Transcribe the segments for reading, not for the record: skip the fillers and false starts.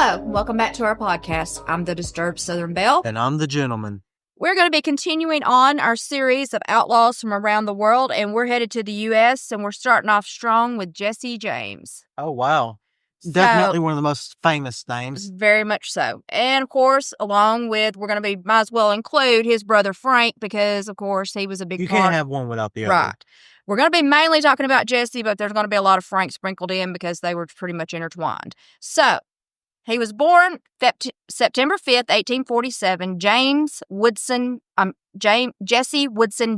Hello, welcome back to our podcast. I'm the Disturbed Southern Belle. And I'm the gentleman. We're going to be continuing on our series of outlaws from around the world, and we're headed to the U.S., and we're starting off strong with Jesse James. Oh, wow. Definitely one of the most famous names. Very much so. And, of course, along with, might as well include his brother Frank, because, of course, he was a big part. You can't have one without the other. Right. We're going to be mainly talking about Jesse, but there's going to be a lot of Frank sprinkled in because they were pretty much intertwined. So, he was born September 5th, 1847, Jesse Woodson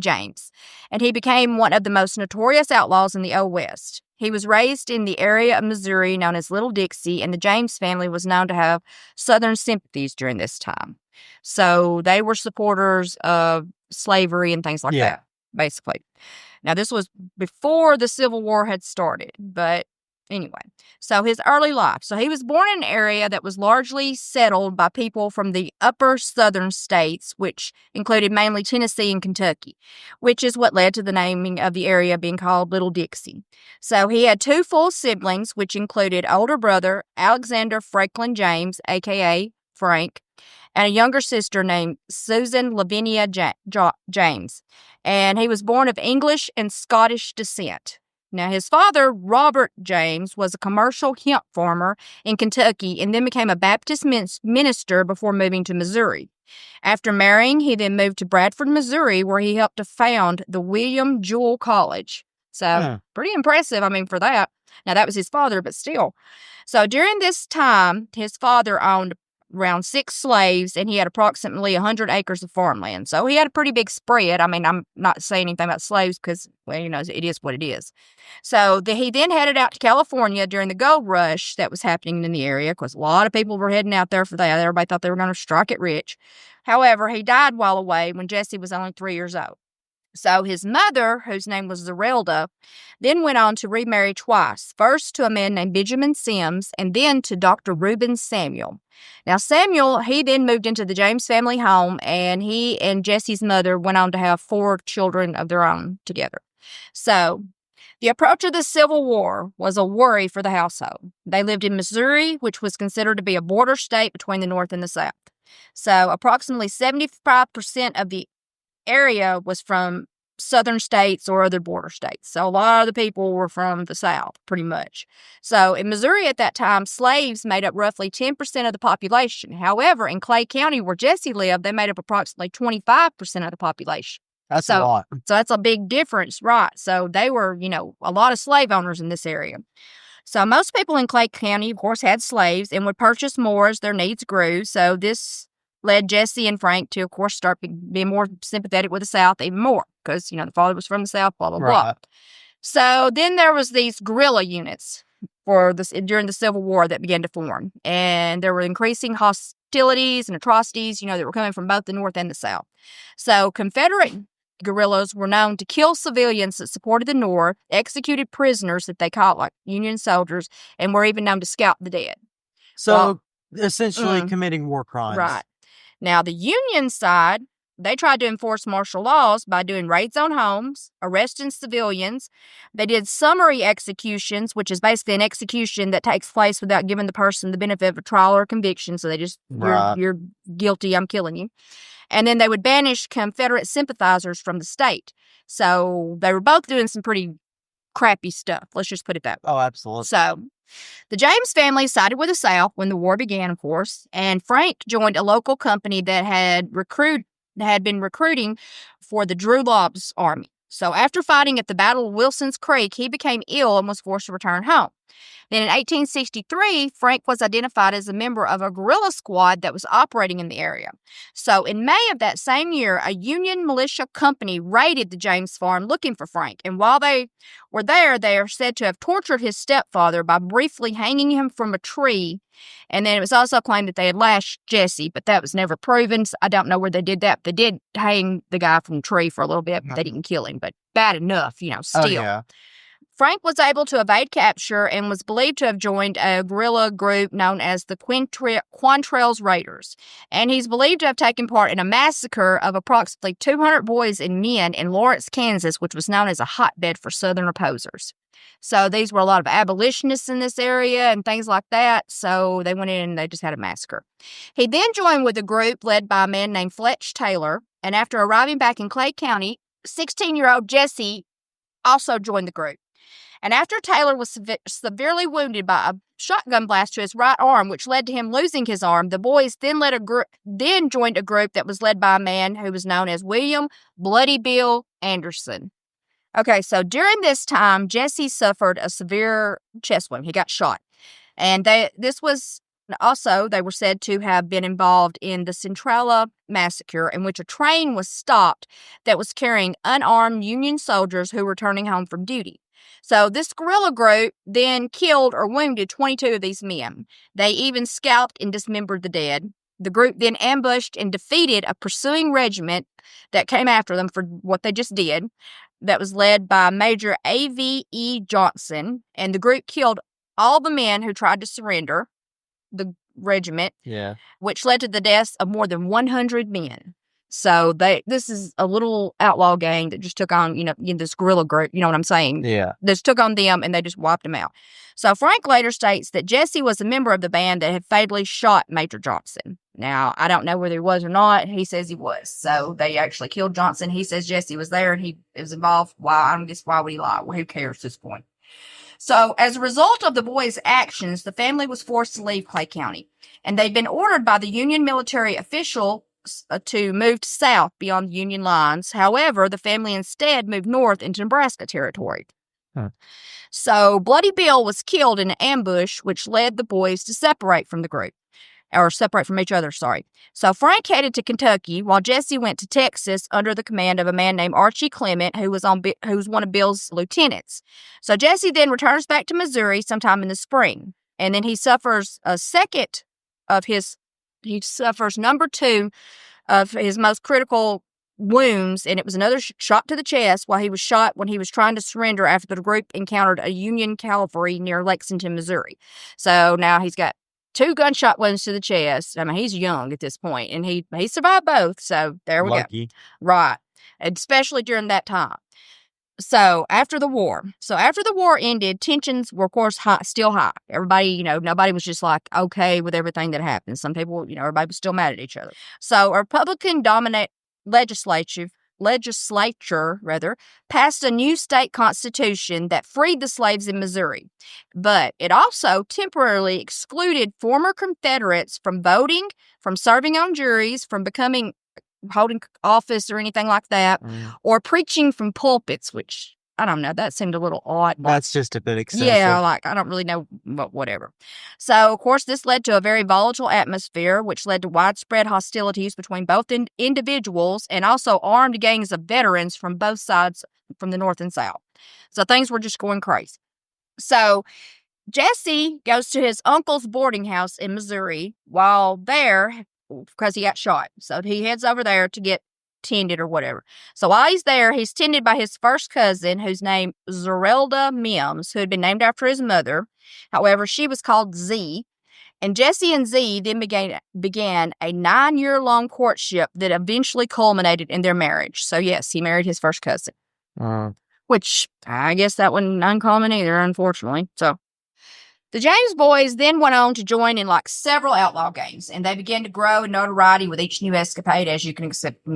James, and he became one of the most notorious outlaws in the Old West. He was raised in the area of Missouri known as Little Dixie, and the James family was known to have Southern sympathies during this time. So they were supporters of slavery and things like that, basically. Now, this was before the Civil War had started, but anyway, so his early life. So he was born in an area that was largely settled by people from the upper southern states, which included mainly Tennessee and Kentucky, which is what led to the naming of the area being called Little Dixie. So he had two full siblings, which included older brother Alexander Franklin James, a.k.a. Frank, and a younger sister named Susan Lavinia James. And he was born of English and Scottish descent. Now, his father, Robert James, was a commercial hemp farmer in Kentucky and then became a Baptist minister before moving to Missouri. After marrying, he then moved to Bradford, Missouri, where he helped to found the William Jewell College. So, pretty impressive, for that. Now, that was his father, but still. So, during this time, his father owned around 6 slaves, and he had approximately 100 acres of farmland. So he had a pretty big spread. I'm not saying anything about slaves because, it is what it is. So he then headed out to California during the gold rush that was happening in the area because a lot of people were heading out there for that. Everybody thought they were going to strike it rich. However, he died while away when Jesse was only 3 years old. So his mother, whose name was Zerelda, then went on to remarry twice, first to a man named Benjamin Sims and then to Dr. Reuben Samuel. Now Samuel, he then moved into the James family home, and he and Jesse's mother went on to have 4 children of their own together. So the approach of the Civil War was a worry for the household. They lived in Missouri, which was considered to be a border state between the North and the South. So approximately 75% of the area was from southern states or other border states. So a lot of the people were from the South, pretty much. So in Missouri at that time, slaves made up roughly 10% of the population. However, in Clay County, where Jesse lived, they made up approximately 25% of the population. That's a lot. So that's a big difference, right? So they were, a lot of slave owners in this area. So most people in Clay County, of course, had slaves and would purchase more as their needs grew. So this led Jesse and Frank to, of course, start being more sympathetic with the South even more because, the father was from the South, blah, blah, blah. So then there was these guerrilla units during the Civil War that began to form. And there were increasing hostilities and atrocities, that were coming from both the North and the South. So Confederate guerrillas were known to kill civilians that supported the North, executed prisoners that they caught like Union soldiers, and were even known to scalp the dead. So essentially committing war crimes. Right. Now, the Union side, they tried to enforce martial laws by doing raids on homes, arresting civilians. They did summary executions, which is basically an execution that takes place without giving the person the benefit of a trial or conviction. So they just, you're guilty, I'm killing you. And then they would banish Confederate sympathizers from the state. So they were both doing some pretty crappy stuff. Let's just put it that way. Oh, absolutely. So the James family sided with the South when the war began, of course, and Frank joined a local company that had been recruiting for the Drew Lobb's army. So after fighting at the Battle of Wilson's Creek, he became ill and was forced to return home. Then in 1863, Frank was identified as a member of a guerrilla squad that was operating in the area. So in May of that same year, a Union militia company raided the James farm looking for Frank. And while they were there, they are said to have tortured his stepfather by briefly hanging him from a tree. And then it was also claimed that they had lashed Jesse, but that was never proven. So I don't know where they did that. They did hang the guy from a tree for a little bit, but they didn't kill him. But bad enough, still. Oh, yeah. Frank was able to evade capture and was believed to have joined a guerrilla group known as the Quantrell's Raiders. And he's believed to have taken part in a massacre of approximately 200 boys and men in Lawrence, Kansas, which was known as a hotbed for Southern opposers. So these were a lot of abolitionists in this area and things like that. So they went in and they just had a massacre. He then joined with a group led by a man named Fletch Taylor. And after arriving back in Clay County, 16-year-old Jesse also joined the group. And after Taylor was severely wounded by a shotgun blast to his right arm, which led to him losing his arm, the boys then joined a group that was led by a man who was known as William Bloody Bill Anderson. Okay, so during this time, Jesse suffered a severe chest wound. He got shot. And they were said to have been involved in the Centrala massacre, in which a train was stopped that was carrying unarmed Union soldiers who were returning home from duty. So this guerrilla group then killed or wounded 22 of these men. They even scalped and dismembered the dead. The group then ambushed and defeated a pursuing regiment that came after them for what they just did. That was led by Major A.V.E. Johnson, and the group killed all the men who tried to surrender the regiment, which led to the deaths of more than 100 men. So this is a little outlaw gang that just took on, this guerrilla group, you know what I'm saying? Yeah. Just took on them and they just wiped them out. So Frank later states that Jesse was a member of the band that had fatally shot Major Johnson. Now, I don't know whether he was or not. He says he was. So they actually killed Johnson. He says Jesse was there and he was involved. Why would he lie? Well, who cares at this point? So as a result of the boys' actions, the family was forced to leave Clay County. And they'd been ordered by the Union military official to move south beyond the Union lines. However, the family instead moved north into Nebraska territory. So Bloody Bill was killed in an ambush, which led the boys to separate from each other. So Frank headed to Kentucky, while Jesse went to Texas under the command of a man named Archie Clement, who was one of Bill's lieutenants. So Jesse then returns back to Missouri sometime in the spring, and then he suffers number 2 of his most critical wounds, and it was another shot to the chest while he was shot when he was trying to surrender after the group encountered a Union cavalry near Lexington, Missouri. So now he's got 2 gunshot wounds to the chest. I mean, he's young at this point, and he survived both. So there we go. Right. Especially during that time. So after the war ended, tensions were, of course, still high. Everybody, nobody was just like okay with everything that happened. Some people, everybody was still mad at each other. So a Republican-dominated legislature passed a new state constitution that freed the slaves in Missouri. But it also temporarily excluded former Confederates from voting, from serving on juries, from holding office or anything like that, or preaching from pulpits, which, I don't know, that seemed a little odd. That's just a bit excessive. Yeah, I don't really know, but whatever. So, of course, this led to a very volatile atmosphere, which led to widespread hostilities between both individuals and also armed gangs of veterans from both sides, from the North and South. So things were just going crazy. So Jesse goes to his uncle's boarding house in Missouri while there, because he got shot. So he heads over there to get tended or whatever. So while he's there, he's tended by his first cousin, whose name Zerelda Mims, who had been named after his mother. However, she was called Z. And Jesse and Z then began a 9-year-long courtship that eventually culminated in their marriage. So yes, he married his first cousin. Which I guess that wasn't uncommon either, unfortunately. So the James boys then went on to join in several outlaw gangs, and they began to grow in notoriety with each new escapade, as you can accept,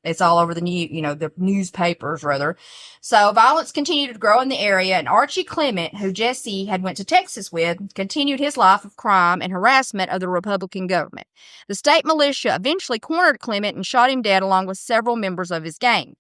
it's all over the the newspapers rather. So violence continued to grow in the area, and Archie Clement, who Jesse had went to Texas with, continued his life of crime and harassment of the Republican government. The state militia eventually cornered Clement and shot him dead along with several members of his gang.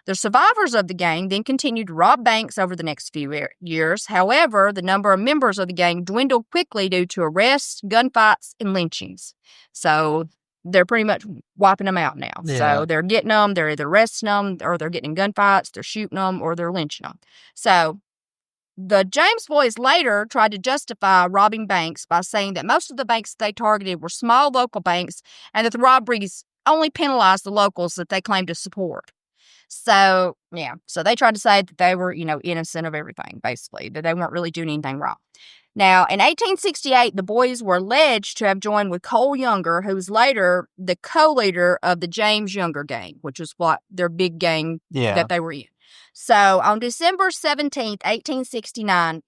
The survivors of the gang then continued to rob banks over the next few years. However, the number of members of the gang dwindled quickly due to arrests, gunfights, and lynchings. So they're pretty much wiping them out now. Yeah. So they're getting them, they're either arresting them, or they're getting in gunfights, they're shooting them, or they're lynching them. So the James boys later tried to justify robbing banks by saying that most of the banks they targeted were small local banks, and that the robberies only penalized the locals that they claimed to support. So, yeah. So they tried to say that they were, innocent of everything, basically, that they weren't really doing anything wrong. Now, in 1868, the boys were alleged to have joined with Cole Younger, who was later the co-leader of the James Younger gang, which was what their big gang that they were in. So on December 17th, 1869,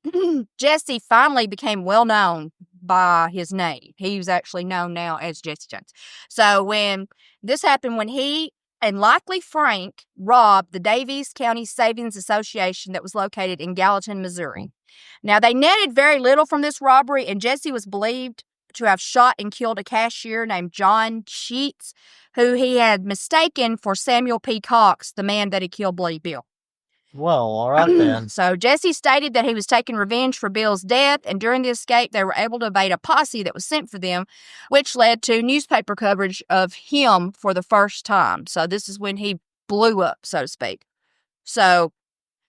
Jesse finally became well known by his name. He was actually known now as Jesse James. So when this happened, when he and likely Frank robbed the Daviess County Savings Association that was located in Gallatin, Missouri. Now, they netted very little from this robbery, and Jesse was believed to have shot and killed a cashier named John Sheets, who he had mistaken for Samuel P. Cox, the man that had killed Bloody Bill. Well, all right then. So Jesse stated that he was taking revenge for Bill's death, and during the escape, they were able to evade a posse that was sent for them, which led to newspaper coverage of him for the first time. So this is when he blew up, so to speak. So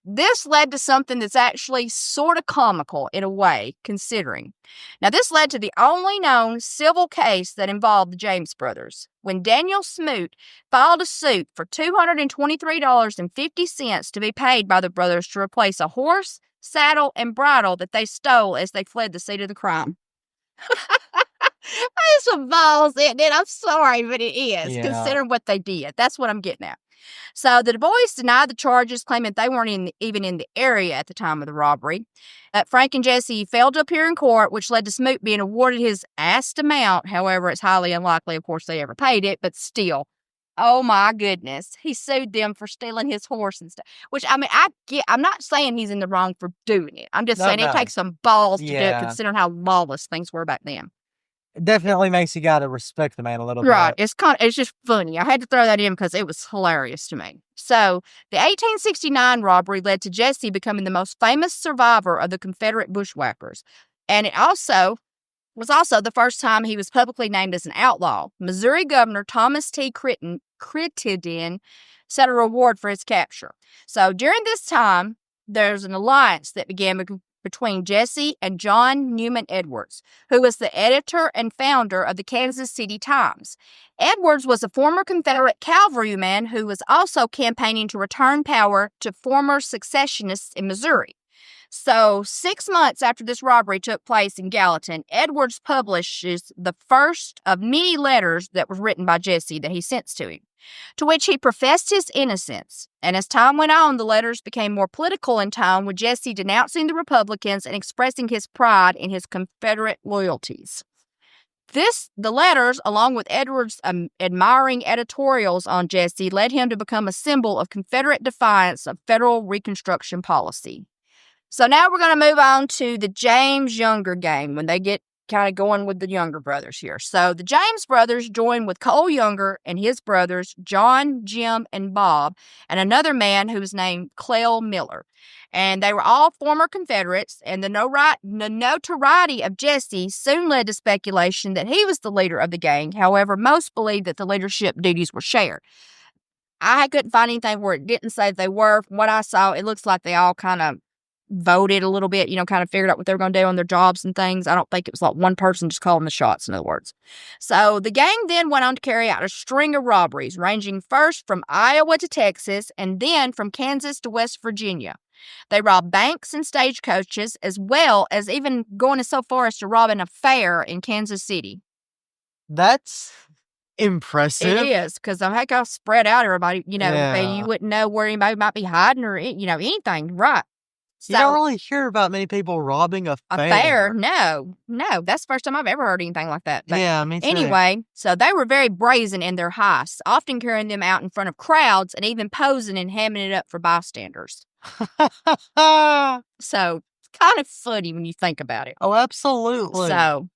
this led to something that's actually sort of comical in a way, considering. Now, this led to the only known civil case that involved the James brothers, when Daniel Smoot filed a suit for $223.50 to be paid by the brothers to replace a horse, saddle, and bridle that they stole as they fled the scene of the crime. There's some balls in it. I'm sorry, but it is, considering what they did. That's what I'm getting at. So the boys denied the charges, claiming they weren't even in the area at the time of the robbery. Frank and Jesse failed to appear in court, which led to Smoot being awarded his asked amount. However, it's highly unlikely, of course, they ever paid it, but still. Oh my goodness. He sued them for stealing his horse and stuff. Which, I mean, I'm not saying he's in the wrong for doing it. I'm just saying it takes some balls to do it, considering how lawless things were back then. It definitely makes you gotta respect the man a little bit. Right. It's just funny. I had to throw that in because it was hilarious to me. So the 1869 robbery led to Jesse becoming the most famous survivor of the Confederate bushwhackers. And it was also the first time he was publicly named as an outlaw. Missouri Governor Thomas T. Crittenden set a reward for his capture. So during this time, there's an alliance that began between Jesse and John Newman Edwards, who was the editor and founder of the Kansas City Times. Edwards was a former Confederate cavalryman who was also campaigning to return power to former secessionists in Missouri. So 6 months after this robbery took place in Gallatin, Edwards publishes the first of many letters that was written by Jesse that he sent to him, to which he professed his innocence. And as time went on, the letters became more political in tone, with Jesse denouncing the Republicans and expressing his pride in his Confederate loyalties. The letters, along with Edwards' admiring editorials on Jesse, led him to become a symbol of Confederate defiance of federal Reconstruction policy. So now we're going to move on to the James Younger gang, when they get kind of going with the Younger brothers here. So the James brothers joined with Cole Younger and his brothers, John, Jim, and Bob, and another man who was named Clell Miller. And they were all former Confederates, and the notoriety of Jesse soon led to speculation that he was the leader of the gang. However, most believed that the leadership duties were shared. I couldn't find anything where it didn't say they were. From what I saw, it looks like they all kind of voted a little bit, kind of figured out what they were going to do on their jobs and things. I don't think it was like one person just calling the shots, in other words. So the gang then went on to carry out a string of robberies, ranging first from Iowa to Texas and then from Kansas to West Virginia. They robbed banks and stagecoaches, as well as even going as so far as to robbing a fair in Kansas City. That's impressive. It is, because heck, I'll spread out everybody, you wouldn't know where anybody might be hiding or, anything, right? You don't really hear about many people robbing a fair. A fair? No. That's the first time I've ever heard anything like that. But yeah, me too. Anyway, so they were very brazen in their heists, often carrying them out in front of crowds and even posing and hamming it up for bystanders. So, it's kind of funny when you think about it. Oh, absolutely. So,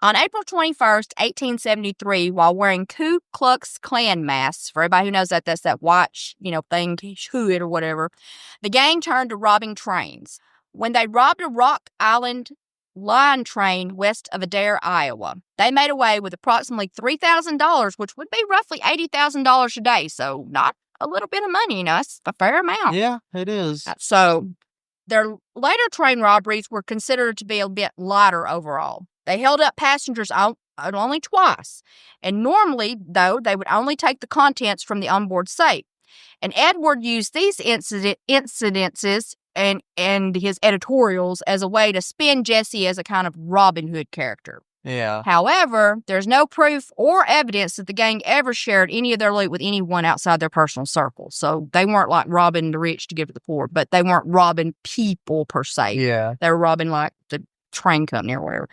on April 21st, 1873, while wearing Ku Klux Klan masks, for everybody who knows that, that's that white, thing, hood or whatever, the gang turned to robbing trains. When they robbed a Rock Island line train west of Adair, Iowa, they made away with approximately $3,000, which would be roughly $80,000 a day. So not a little bit of money, that's a fair amount. Yeah, it is. So their later train robberies were considered to be a bit lighter overall. They held up passengers only twice, and normally, though, they would only take the contents from the onboard safe. And Edward used these incidences and his editorials as a way to spin Jesse as a kind of Robin Hood character. Yeah. However, there's no proof or evidence that the gang ever shared any of their loot with anyone outside their personal circle. So they weren't like robbing the rich to give to the poor, but they weren't robbing people per se. Yeah. They were robbing like the train company or whatever.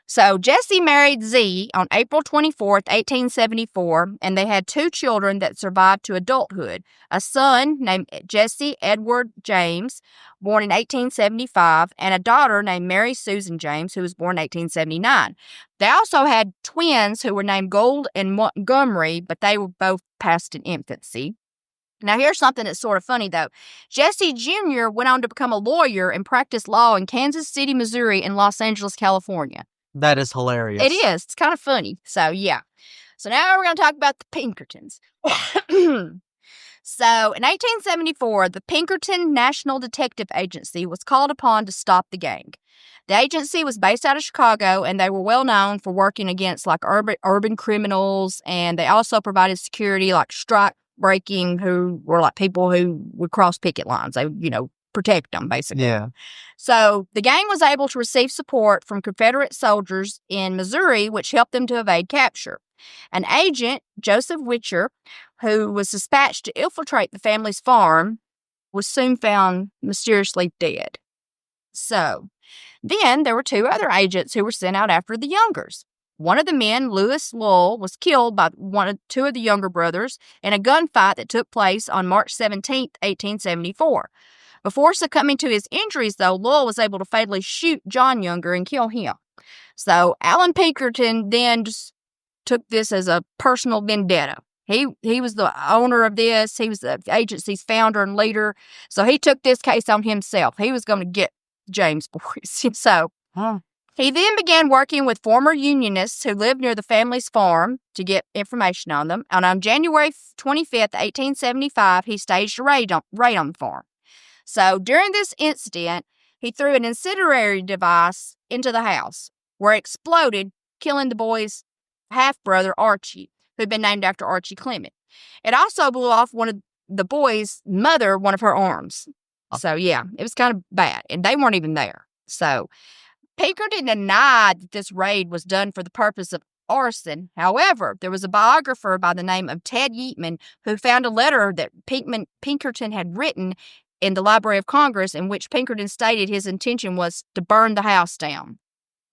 So Jesse married Z on April 24th, 1874, and they had 2 children that survived to adulthood. A son named Jesse Edward James, born in 1875, and a daughter named Mary Susan James, who was born in 1879. They also had twins who were named Gold and Montgomery, but they were both past in infancy. Now, here's something that's sort of funny, though. Jesse Jr. went on to become a lawyer and practice law in Kansas City, Missouri, and Los Angeles, California. That is hilarious. It is. It's kind of funny. So, yeah. So, now we're going to talk about the Pinkertons. So, in 1874, the Pinkerton National Detective Agency was called upon to stop the gang. The agency was based out of Chicago, and they were well known for working against like urban criminals, and they also provided security like strike breaking, who were like people who would cross picket lines. They, protect them, basically. Yeah. So the gang was able to receive support from Confederate soldiers in Missouri, which helped them to evade capture. An agent, Joseph Witcher, who was dispatched to infiltrate the family's farm, was soon found mysteriously dead. So then there were 2 other agents who were sent out after the Youngers. One of the men, Lewis Lowell, was killed by 2 of the younger brothers in a gunfight that took place on March 17, 1874. Before succumbing to his injuries, though, Lowell was able to fatally shoot John Younger and kill him. So Alan Pinkerton then just took this as a personal vendetta. He was the owner of this. He was the agency's founder and leader. So he took this case on himself. He was going to get James boys. So he then began working with former Unionists who lived near the family's farm to get information on them. And on January 25th, 1875, he staged a raid on the farm. So during this incident, he threw an incendiary device into the house where it exploded, killing the boy's half-brother, Archie, who'd been named after Archie Clement. It also blew off one of the boy's mother, one of her arms. So, yeah, it was kind of bad, and they weren't even there. So Pinkerton denied that this raid was done for the purpose of arson. However, there was a biographer by the name of Ted Yeatman who found a letter that Pinkerton had written in the Library of Congress, in which Pinkerton stated his intention was to burn the house down.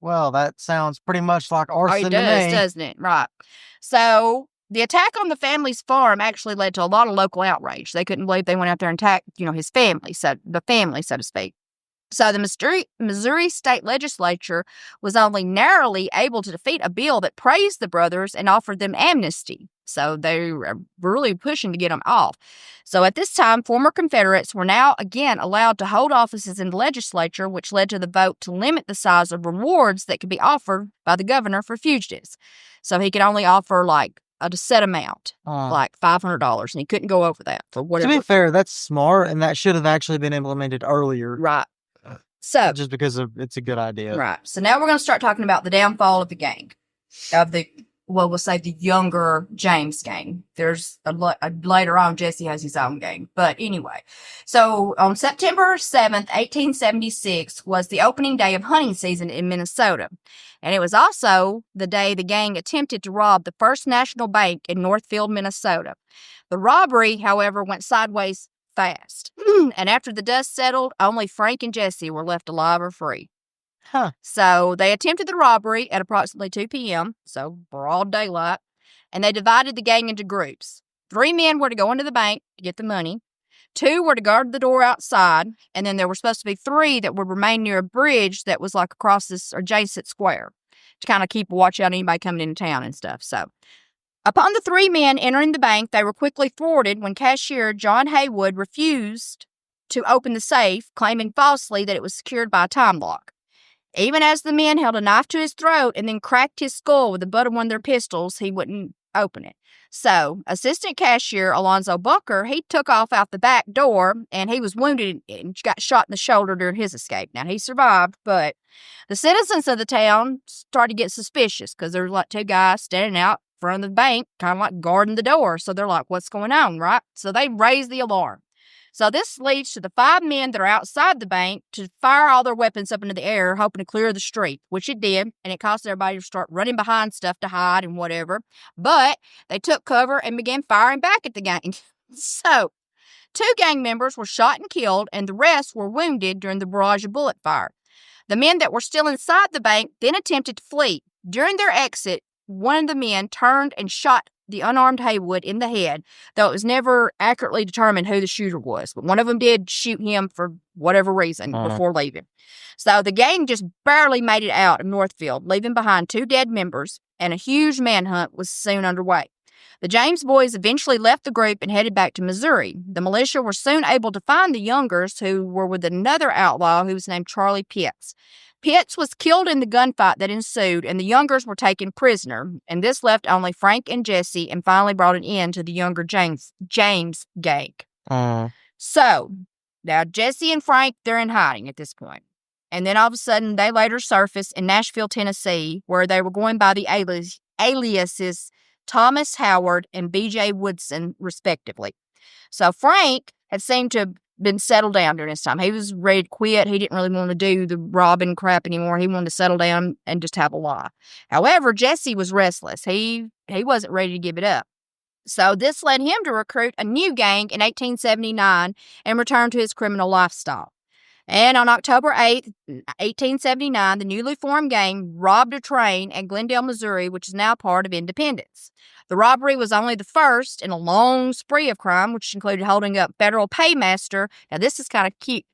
Well, that sounds pretty much like arson to me. It does, doesn't it? Right. So the attack on the family's farm actually led to a lot of local outrage. They couldn't believe they went out there and attacked, his family, so to speak. So the Missouri State Legislature was only narrowly able to defeat a bill that praised the brothers and offered them amnesty. So they were really pushing to get them off. So at this time, former Confederates were now again allowed to hold offices in the legislature, which led to the vote to limit the size of rewards that could be offered by the governor for fugitives. So he could only offer like a set amount, like $500, and he couldn't go over that for whatever. To be fair, that's smart, and that should have actually been implemented earlier. Right. So just because it's a good idea. Right. So now we're going to start talking about the downfall of the gang, we'll say the younger James gang. There's later on, Jesse has his own gang. But anyway, so on September 7th, 1876 was the opening day of hunting season in Minnesota. And it was also the day the gang attempted to rob the First National Bank in Northfield, Minnesota. The robbery, however, went sideways fast. And after the dust settled, only Frank and Jesse were left alive or free. So they attempted the robbery at approximately 2 p.m., so broad daylight, and they divided the gang into groups. 3 men were to go into the bank to get the money. 2 were to guard the door outside, and then there were supposed to be 3 that would remain near a bridge that was like across this adjacent square to kind of keep watch out anybody coming into town and stuff. So upon the 3 men entering the bank, they were quickly thwarted when cashier John Haywood refused to open the safe, claiming falsely that it was secured by a time lock. Even as the men held a knife to his throat and then cracked his skull with the butt of one of their pistols, he wouldn't open it. So, assistant cashier Alonzo Bunker, he took off out the back door, and he was wounded and got shot in the shoulder during his escape. Now, he survived, but the citizens of the town started to get suspicious because there were like 2 guys standing out front of the bank, kind of like guarding the door. So they're like, what's going on, right? So they raised the alarm. So this leads to the 5 men that are outside the bank to fire all their weapons up into the air, hoping to clear the street, which it did, and it caused everybody to start running behind stuff to hide and whatever. But they took cover and began firing back at the gang. So 2 gang members were shot and killed, and the rest were wounded during the barrage of bullet fire. The men that were still inside the bank then attempted to flee. During their exit, one of the men turned and shot the unarmed Haywood in the head, though it was never accurately determined who the shooter was. But one of them did shoot him for whatever reason before leaving. So the gang just barely made it out of Northfield, leaving behind 2 dead members, and a huge manhunt was soon underway. The James boys eventually left the group and headed back to Missouri. The militia were soon able to find the Youngers, who were with another outlaw who was named Charlie Pitts. Pitts was killed in the gunfight that ensued, and the Youngers were taken prisoner, and this left only Frank and Jesse and finally brought an end to the younger James gang. So, now Jesse and Frank, they're in hiding at this point. And then all of a sudden, they later surfaced in Nashville, Tennessee, where they were going by the aliases Thomas Howard and B.J. Woodson, respectively. So Frank had seemed to have been settled down during this time. He was ready to quit. He didn't really want to do the robbing crap anymore. He wanted to settle down and just have a life. However, Jesse was restless. He wasn't ready to give it up. So this led him to recruit a new gang in 1879 and return to his criminal lifestyle. And on October 8th, 1879, the newly formed gang robbed a train at Glendale, Missouri, which is now part of Independence. The robbery was only the first in a long spree of crime, which included holding up federal paymaster. Now, this is kind of cute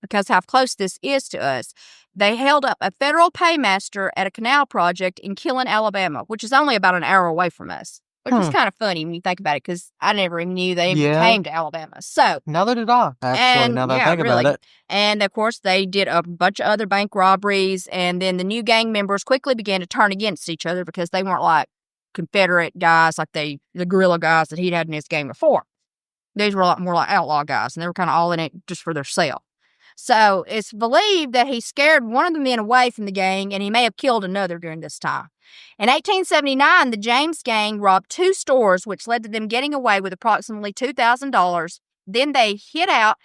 because how close this is to us. They held up a federal paymaster at a canal project in Killen, Alabama, which is only about an hour away from us. Which is kind of funny when you think about it, because I never even knew they came to Alabama. So neither did I, actually, now that I think about it. And, of course, they did a bunch of other bank robberies, and then the new gang members quickly began to turn against each other because they weren't like Confederate guys like the guerrilla guys that he'd had in his gang before. These were a lot more like outlaw guys, and they were kind of all in it just for their self. So it's believed that he scared one of the men away from the gang, and he may have killed another during this time. In 1879, the James gang robbed 2 stores, which led to them getting away with approximately $2,000. Then they hid out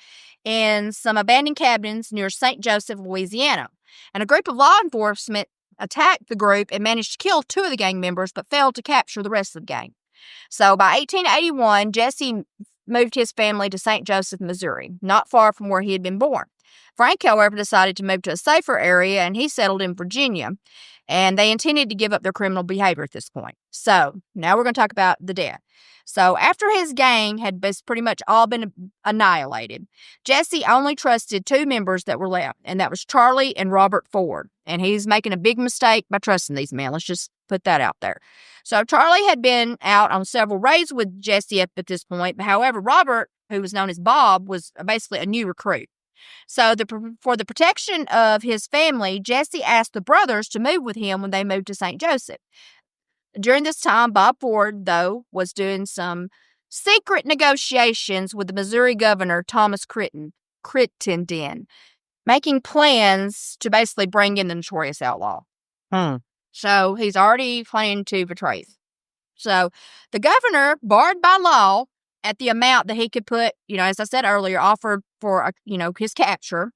in some abandoned cabins near St. Joseph, Louisiana. And a group of law enforcement attacked the group and managed to kill 2 of the gang members, but failed to capture the rest of the gang. So by 1881, Jesse moved his family to St. Joseph, Missouri, not far from where he had been born. Frank, however, decided to move to a safer area, and he settled in Virginia. And they intended to give up their criminal behavior at this point. So now we're going to talk about the death. So after his gang had pretty much all been annihilated, Jesse only trusted 2 members that were left, and that was Charlie and Robert Ford. And he's making a big mistake by trusting these men. Let's just put that out there. So Charlie had been out on several raids with Jesse up at this point. But however, Robert, who was known as Bob, was basically a new recruit. So for the protection of his family, Jesse asked the brothers to move with him when they moved to St. Joseph. During this time, Bob Ford, though, was doing some secret negotiations with the Missouri governor, Thomas Crittenden, making plans to basically bring in the notorious outlaw. So he's already planning to betray us. So the governor, barred by law, at the amount that he could put, as I said earlier, offered for, his capture.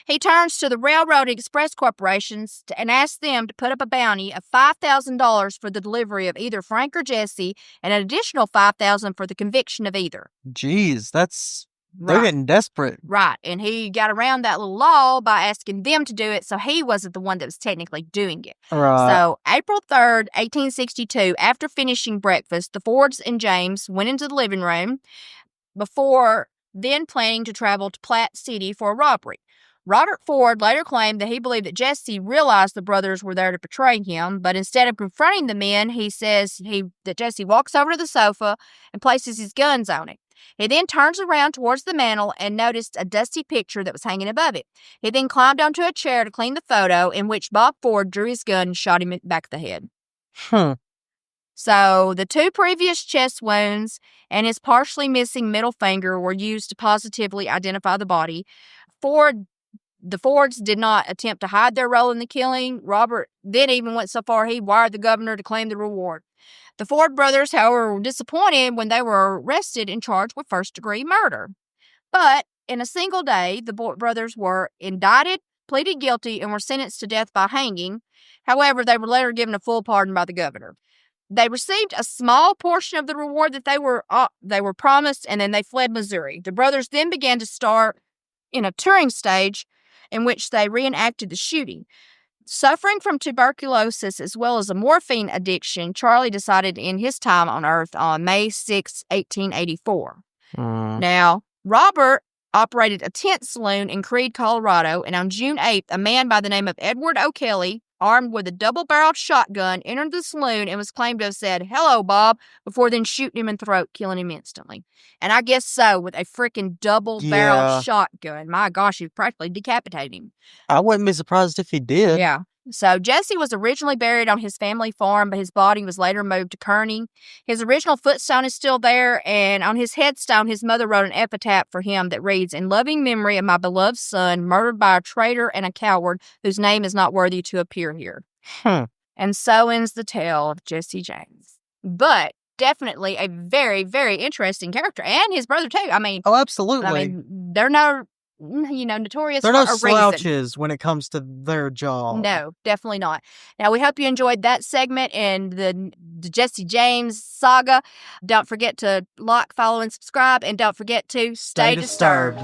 He turns to the Railroad Express corporations and asks them to put up a bounty of $5,000 for the delivery of either Frank or Jesse, and an additional $5,000 for the conviction of either. Jeez, they're getting desperate. Right, and he got around that little law by asking them to do it, so he wasn't the one that was technically doing it. Right. So April 3rd, 1862, after finishing breakfast, the Fords and James went into the living room before then planning to travel to Platte City for a robbery. Robert Ford later claimed that he believed that Jesse realized the brothers were there to betray him, but instead of confronting the men, he says that Jesse walks over to the sofa and places his guns on it. He then turns around towards the mantel and noticed a dusty picture that was hanging above it. He then climbed onto a chair to clean the photo, in which Bob Ford drew his gun and shot him in the back of the head. So the 2 previous chest wounds and his partially missing middle finger were used to positively identify the body. The Fords did not attempt to hide their role in the killing. Robert then even went so far he wired the governor to claim the reward. The Ford brothers, however, were disappointed when they were arrested and charged with first-degree murder. But in a single day, the brothers were indicted, pleaded guilty, and were sentenced to death by hanging. However, they were later given a full pardon by the governor. They received a small portion of the reward that they were promised, and then they fled Missouri. The brothers then began to star in a touring stage in which they reenacted the shooting. Suffering from tuberculosis as well as a morphine addiction, Charlie decided to end his time on Earth on May 6, 1884. Now, Robert operated a tent saloon in Creede, Colorado, and on June 8th, a man by the name of Edward O'Kelly, armed with a double-barreled shotgun, entered the saloon and was claimed to have said, "Hello, Bob," before then shooting him in the throat, killing him instantly. And I guess so, with a freaking double-barreled shotgun. My gosh, he practically decapitated him. I wouldn't be surprised if he did. Yeah. So Jesse was originally buried on his family farm, but his body was later moved to Kearney. His original footstone is still there, and on his headstone, his mother wrote an epitaph for him that reads, "In loving memory of my beloved son, murdered by a traitor and a coward whose name is not worthy to appear here." And so ends the tale of Jesse James. But definitely a very, very interesting character, and his brother too. I mean, oh, absolutely. I mean, they're no, notorious They're for no a slouches reason. when it comes to their job. No, definitely not. Now, we hope you enjoyed that segment and the Jesse James saga. Don't forget to like, follow, and subscribe. And don't forget to stay disturbed.